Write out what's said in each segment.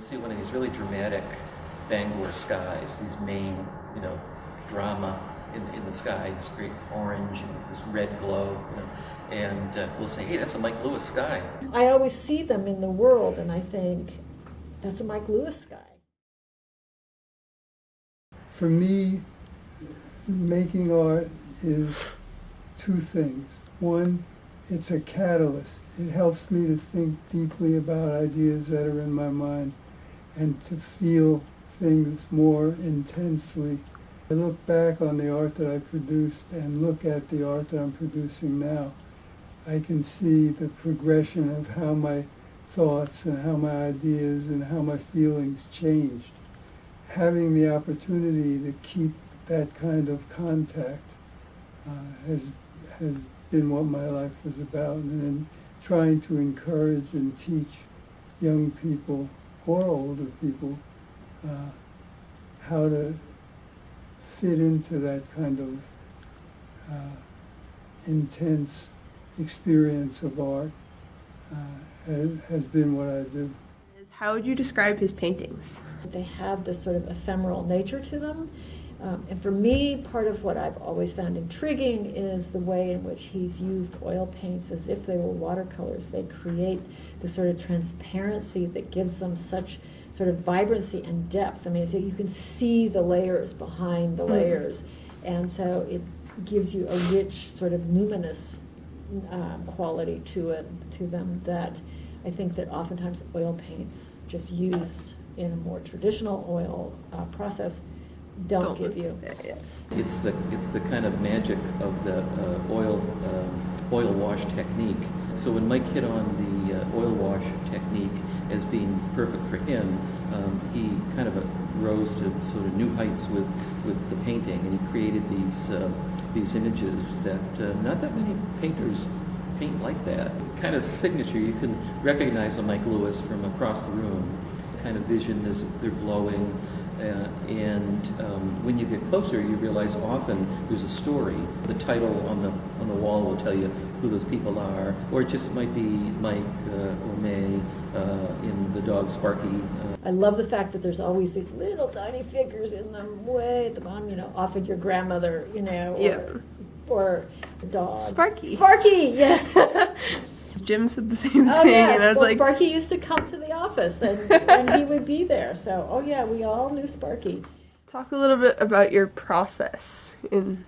see one of these really dramatic Bangor skies, these main, drama in the sky, this great orange and this red glow, and we'll say, hey, that's a Mike Lewis sky. I always see them in the world and I think, that's a Mike Lewis sky. For me, making art is two things. One, it's a catalyst. It helps me to think deeply about ideas that are in my mind and to feel things more intensely. I look back on the art that I produced and look at the art that I'm producing now. I can see the progression of how my thoughts and how my ideas and how my feelings changed. Having the opportunity to keep that kind of contact has been what my life was about, and then trying to encourage and teach young people or older people how to fit into that kind of intense experience of art has been what I do. How would you describe his paintings? They have this sort of ephemeral nature to them. And for me, part of what I've always found intriguing is the way in which he's used oil paints as if they were watercolors. They create this sort of transparency that gives them such sort of vibrancy and depth. I mean, so you can see the layers behind the layers. And so it gives you a rich sort of luminous quality to them that I think that oftentimes oil paints just used in a more traditional oil process don't give you. It's the kind of magic of the oil wash technique. So when Mike hit on the oil wash technique as being perfect for him, he kind of rose to sort of new heights with the painting, and he created these images that not that many painters paint like that. Kind of signature. You can recognize a Mike Lewis from across the room. Kind of vision as if they're glowing. And when you get closer, you realize often there's a story. The title on the wall will tell you who those people are, or it just might be Mike or May in the dog Sparky. I love the fact that there's always these little tiny figures in them way at the bottom. Often your grandmother, or the dog. Sparky. Sparky, yes. Jim said the same thing. Yes. And I was like, Sparky used to come to the office and he would be there. So, we all knew Sparky. Talk a little bit about your process in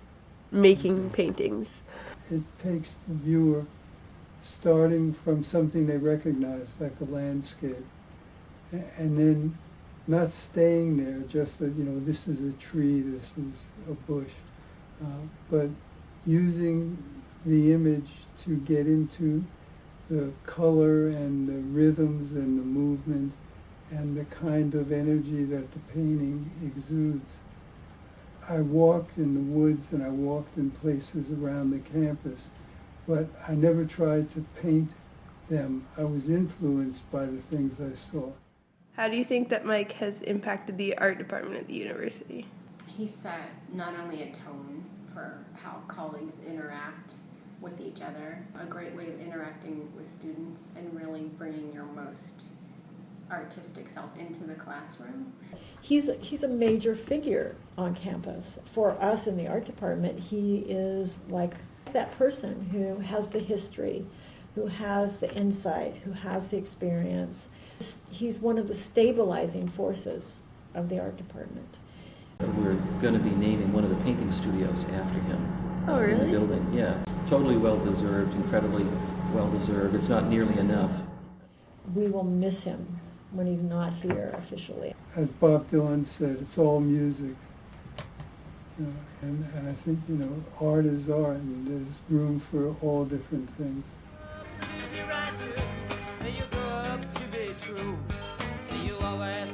making paintings. It takes the viewer starting from something they recognize, like a landscape, and then not staying there, just that, this is a tree, this is a bush, but using the image to get into the color and the rhythms and the movement and the kind of energy that the painting exudes. I walked in the woods and I walked in places around the campus, but I never tried to paint them. I was influenced by the things I saw. How do you think that Mike has impacted the art department at the university? He set not only a tone for how colleagues interact with each other, a great way of interacting with students and really bringing your most artistic self into the classroom. He's a major figure on campus. For us in the art department, he is like that person who has the history, who has the insight, who has the experience. He's one of the stabilizing forces of the art department. We're going to be naming one of the painting studios after him. Oh, really? In the building, yeah. Totally well-deserved, incredibly well-deserved. It's not nearly enough. We will miss him when he's not here officially. As Bob Dylan said, it's all music. And I think, art is art, and there's room for all different things. You grow up to be true, and you always